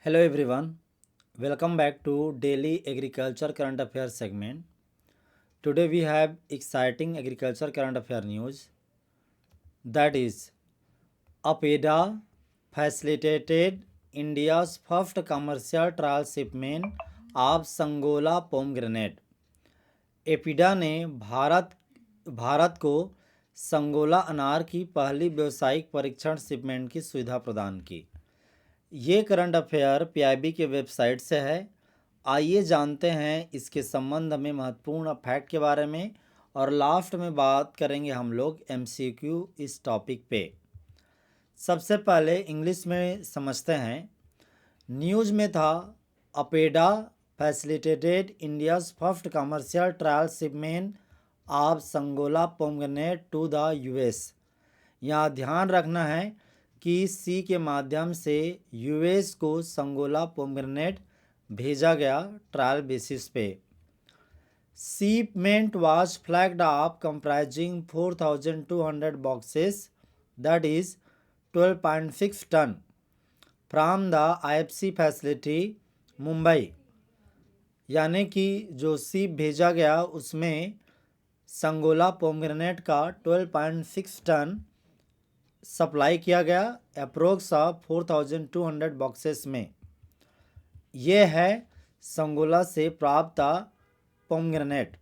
Hello everyone, welcome back to Daily Agriculture Current Affairs segment. Today we have exciting agriculture current affair news, that is APEDA facilitated India's first commercial trial shipment of Sangola pomegranate. APEDA ने भारत को संगोला अनार की पहली व्यावसायिक परीक्षण shipment की सुविधा प्रदान की। ये करंट अफेयर पीआईबी के वेबसाइट से है। आइए जानते हैं इसके संबंध में महत्वपूर्ण फैक्ट के बारे में और लास्ट में बात करेंगे हम लोग एमसीक्यू इस टॉपिक पे। सबसे पहले इंग्लिश में समझते हैं। न्यूज़ में था APEDA facilitated India's first commercial trial shipment of Sangola pomegranate to the US. यहाँ ध्यान रखना है कि सी के माध्यम से यूएस को संगोला पोमग्रेनेट भेजा गया ट्रायल बेसिस पे। Shipment was flagged off comprising 4,200 boxes that is 12.6 tonne from the IFC facility Mumbai. यानी कि जो शिप भेजा गया उसमें संगोला पोमग्रेनेट का 12.6 टन सप्लाई किया गया अप्रोक्स ऑफ 4,200 बॉक्सेस में। यह है संगोला से प्राप्त पोमग्रेनेट।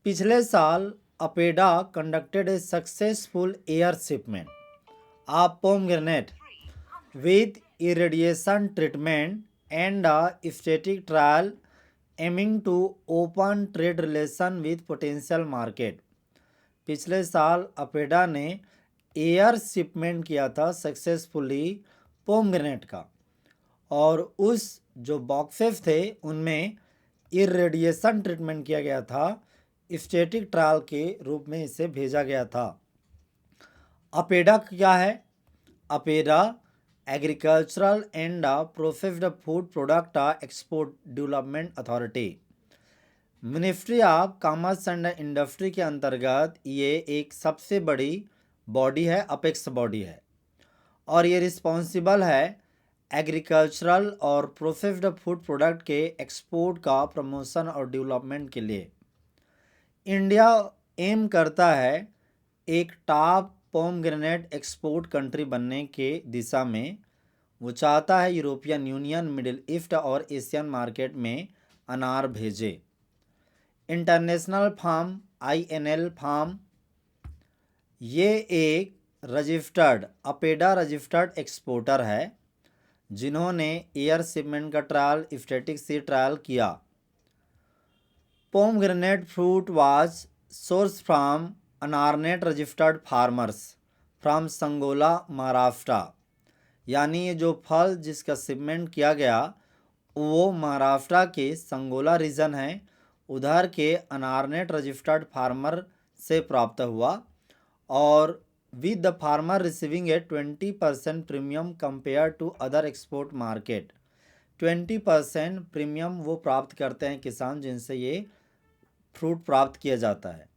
पिछले साल APEDA conducted a successful air shipment of pomegranate with irradiation treatment and static trial aiming to open trade relation with potential market. पिछले साल अपेडा ने एयर शिपमेंट किया था सक्सेसफुली पोमग्रेनेट का, और उस जो बॉक्सेस थे उनमें इरेडिएशन ट्रीटमेंट किया गया था, स्टैटिक ट्रायल के रूप में इसे भेजा गया था। अपेडा क्या है? APEDA agricultural and processed food product export development authority, ministry of commerce and industry के अंतर्गत ये एक सबसे बड़ी बॉडी है, अपेक्स बॉडी है, और ये रिस्पॉन्सिबल है एग्रीकल्चरल और प्रोसेस्ड फूड प्रोडक्ट के एक्सपोर्ट का प्रमोशन और डेवलपमेंट के लिए। इंडिया एम करता है एक टॉप पोमग्रेनेट एक्सपोर्ट कंट्री बनने के दिशा में। वो चाहता है यूरोपियन यूनियन, मिडिल ईस्ट और एशियन मार्केट में अनार भेजे। इंटरनेशनल फार्म INL फार्म ये एक रजिस्टर्ड अपेडा रजिस्टर्ड एक्सपोर्टर है जिन्होंने एयर शिपमेंट का ट्रायल स्टैटिक सी ट्रायल किया। Pomegranate fruit was source from Anarnet registered farmers from Sangola Maharashtra. यानी ये जो फल जिसका शिपमेंट किया गया वो महाराष्ट्र के संगोला रीजन है, उधर के अनारनेट रजिस्टर्ड फार्मर से प्राप्त हुआ, और with the farmer receiving a 20% premium compared to other export market। 20% premium वो प्राप्त करते हैं किसान जिनसे ये फ्रूट प्राप्त किया जाता है।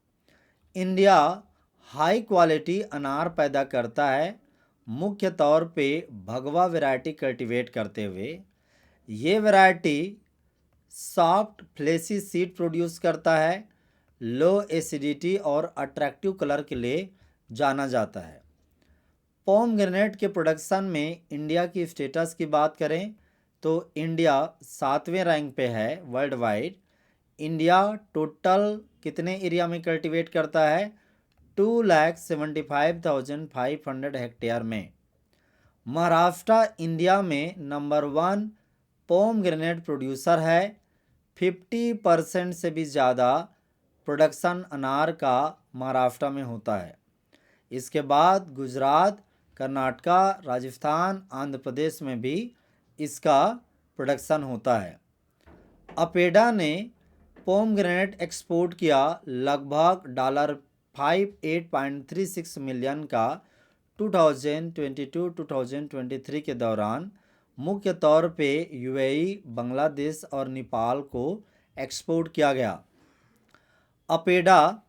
इंडिया हाई क्वालिटी अनार पैदा करता है, मुख्य तौर पे भगवा वैरायटी कल्टीवेट करते हुए। ये variety soft fleshy seed produce करता है, लो एसिडिटी और अट्रैक्टिव कलर के लिए जाना जाता है। पोमग्रेनेट के प्रोडक्शन में इंडिया की स्टेटस की बात करें तो इंडिया 7वें रैंक पे है वर्ल्ड वाइड। इंडिया टोटल कितने एरिया में कल्टीवेट करता है? 2,75,500 हेक्टेयर में। महाराष्ट्र इंडिया में नंबर 1 पोमग्रेनेट प्रोड्यूसर है। 50% से भी ज़्यादा प्रोडक्शन अनार का महाराष्ट्र में होता है। इसके बाद गुजरात, कर्नाटका, राजस्थान, आंध्र प्रदेश में भी इसका प्रोडक्शन होता है। अपेडा ने पोमग्रेनेट एक्सपोर्ट किया लगभग $58.36 मिलियन का 2022-2023 के दौरान, मुख्य तौर पे यूएई, बांग्लादेश और नेपाल को एक्सपोर्ट किया गया। APEDA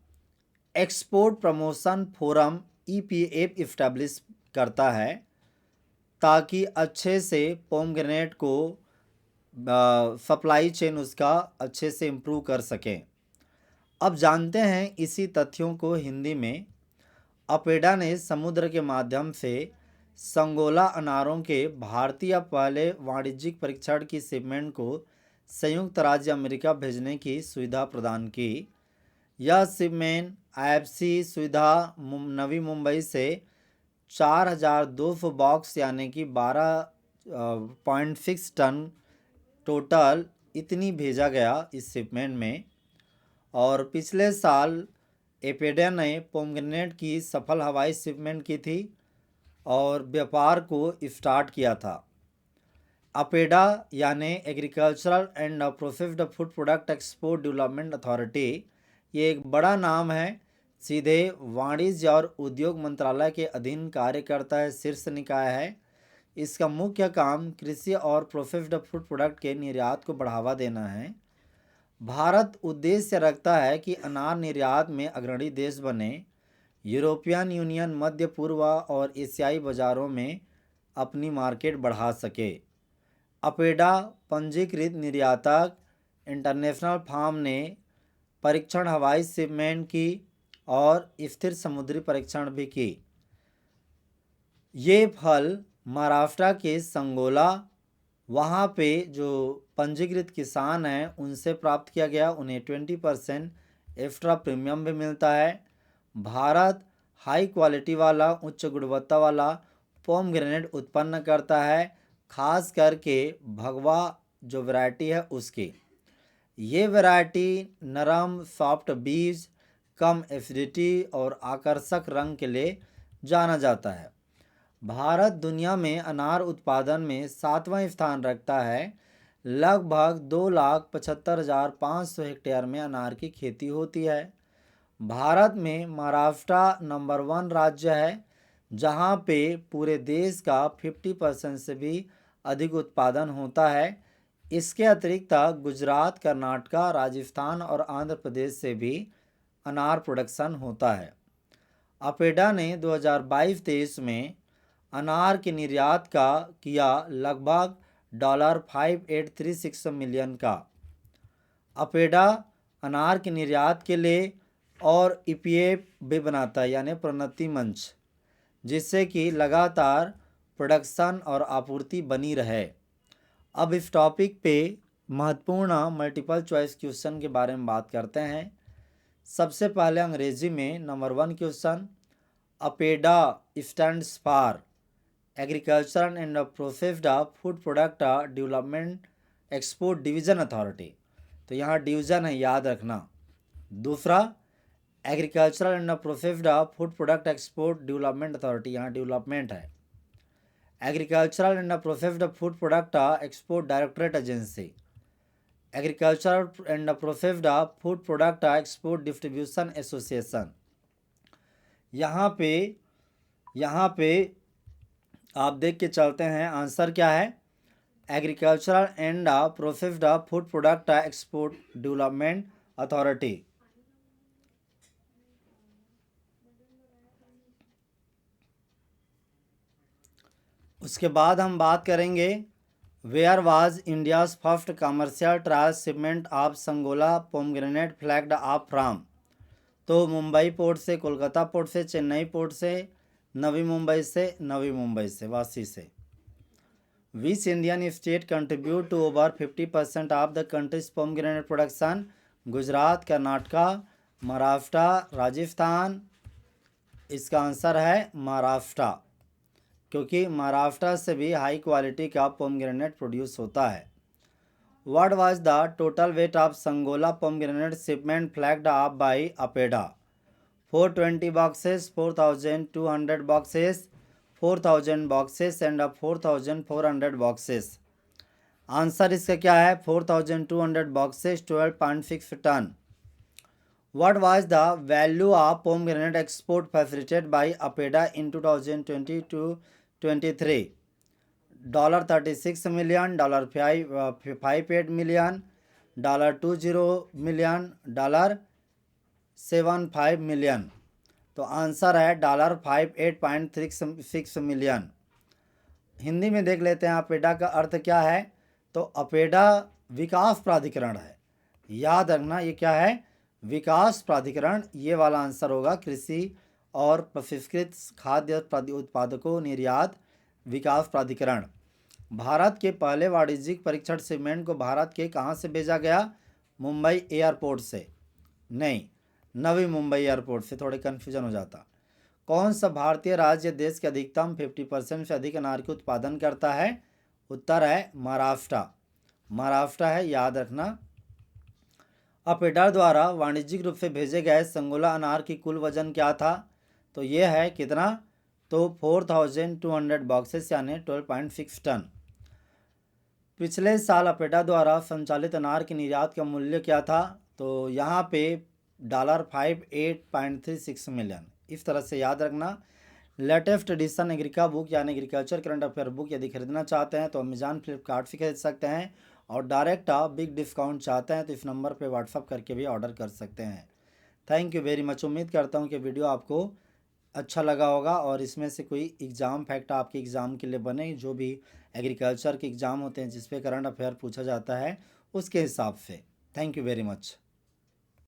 export promotion forum EPF establish करता है। ताकि अच्छे से पोमग्रेनेट को सप्लाई चेन उसका अच्छे से इम्प्रूव कर सकें। अब जानते हैं इसी तथ्यों को हिंदी में। अपेडा ने समुद्र के माध्यम से संगोला अनारों के भारतीय पहले वाणिज्यिक परीक्षण की शिपमेंट को संयुक्त राज्य अमेरिका भेजने की सुविधा प्रदान की। यह शिपमेंट आईएफसी सुविधा नवी मुंबई से 4,200 बॉक्स यानी कि 12.6 टन टोटल इतनी भेजा गया इस शिपमेंट में। और पिछले साल एपेडा ने पोमग्रेनेट की सफल हवाई शिपमेंट की थी और व्यापार को स्टार्ट किया था। अपेडा यानी agricultural and processed food product export development authority, ये एक बड़ा नाम है, सीधे वाणिज्य और उद्योग मंत्रालय के अधीन कार्य करता है, शीर्ष निकाय है। इसका मुख्य काम कृषि और प्रोसेस्ड फूड प्रोडक्ट के निर्यात को बढ़ावा देना है। भारत उद्देश्य रखता है कि अनार निर्यात में अग्रणी देश बने, यूरोपियन यूनियन मध्य पूर्व और एशियाई बाजारों में अपनी मार्केट बढ़ा सके। अपेडा पंजीकृत निर्यातक इंटरनेशनल फार्म ने परीक्षण हवाई शिपमेंट की और स्थिर समुद्री परीक्षण भी की। ये फल महाराष्ट्र के संगोला, वहाँ पे जो पंजीकृत किसान हैं उनसे प्राप्त किया गया। उन्हें 20% एक्स्ट्रा प्रीमियम भी मिलता है। भारत हाई क्वालिटी वाला, उच्च गुणवत्ता वाला पोमग्रेनेट उत्पन्न करता है, खास करके भगवा जो वैरायटी है उसकी। ये वैरायटी नरम सॉफ्ट बीज, कम एसिडिटी और आकर्षक रंग के लिए जाना जाता है। भारत दुनिया में अनार उत्पादन में 7वां स्थान रखता है। लगभग 2,75,500 हेक्टेयर में अनार की खेती होती है। भारत में महाराष्ट्र नंबर 1 राज्य है, जहां पे पूरे देश का 50% से भी अधिक उत्पादन होता है। इसके अतिरिक्त गुजरात, कर्नाटक, राजस्थान और आंध्र प्रदेश से भी अनार प्रोडक्शन होता है। अपेडा ने 2022-23 में अनार के निर्यात का किया लगभग $5,836 मिलियन का। अपेडा अनार के निर्यात के लिए और ईपीए भी बनाता है, यानी प्रोन्नति मंच, जिससे कि लगातार प्रोडक्शन और आपूर्ति बनी रहे। अब इस टॉपिक पे महत्वपूर्ण मल्टीपल चॉइस क्वेश्चन के बारे में बात करते हैं। सबसे पहले अंग्रेजी में number 1 question, APEDA stands for agriculture and processed food product development export division authority. तो यहाँ डिवीजन है, याद रखना। दूसरा, agricultural and processed food product export development authority, यहाँ डेवलपमेंट है। Agricultural and processed food product export directorate agency, agricultural and processed food product export distribution association. यहाँ पे आप देख के चलते हैं, आंसर क्या है? Agricultural and processed food product export development authority. उसके बाद हम बात करेंगे, where was India's first commercial trial shipment of Sangola pomegranate flagged off from. तो मुंबई पोर्ट से, कोलकाता पोर्ट से, चेन्नई पोर्ट से, नवी मुंबई से, वासी से। Which Indian state contribute to over 50% of the country's pomegranate production? Gujarat, Karnataka, Maharashtra, Rajasthan. इसका आंसर है महाराष्ट्र, क्योंकि महाराष्ट्र से भी हाई क्वालिटी का पोमग्रेनेट प्रोड्यूस होता है। What was the total weight of Sangola pomegranate shipment flagged off by Apeda? 420 boxes, 4,200 boxes, 4,000 boxes and 4,400 boxes. Answer इसका क्या है? 4,200 boxes, 12.6 ton. What was the value of pomegranate export facilitated by Apeda in 2022-23? $36 million, $58 million, $20 million, $75 million। तो answer है $58.36 million. Hindi में देख लेते हैं अपेडा का अर्थ क्या है। तो अपेडा विकास प्राधिकरण है, याद रखना ये क्या है, विकास प्राधिकरण। ये वाला आंसर होगा, कृषि और प्रसंस्कृत खाद्य उत्पादकों निर्यात विकास प्राधिकरण। भारत के पहले वाणिज्यिक परीक्षण सीमेंट को भारत के कहाँ से भेजा गया, मुंबई एयरपोर्ट से, नहीं नवी मुंबई एयरपोर्ट से, थोड़े कन्फ्यूजन हो जाता। कौन सा भारतीय राज्य देश के अधिकतम 50% से अधिक अनार के उत्पादन करता है, उत्तर है महाराष्ट्र, महाराष्ट्र है, याद रखना। अपेडा द्वारा वाणिज्यिक रूप से भेजे गए संगोला अनार की कुल वजन क्या था, तो ये है कितना, तो 4200 बॉक्सेस यानी 12.6 टन। पिछले साल अपेडा द्वारा संचालित अनार के निर्यात का मूल्य क्या था, तो यहाँ पे $58.36 मिलियन। इस तरह से याद रखना। लेटेस्ट एडिशन एग्रीका बुक यानी एग्रीकल्चर करंट अफेयर बुक यदि खरीदना चाहते हैं तो अमेजॉन फ्लिपकार्ट से खरीद सकते हैं, और डायरेक्ट आप बिग डिस्काउंट चाहते हैं तो इस नंबर पे व्हाट्सअप करके भी ऑर्डर कर सकते हैं। Thank you very much. उम्मीद करता हूँ कि वीडियो आपको अच्छा लगा होगा और इसमें से कोई एग्ज़ाम फैक्ट आपके एग्ज़ाम के लिए बने, जो भी एग्रीकल्चर के एग्ज़ाम होते हैं जिस पे करंट अफेयर पूछा जाता है उसके हिसाब से। Thank you very much.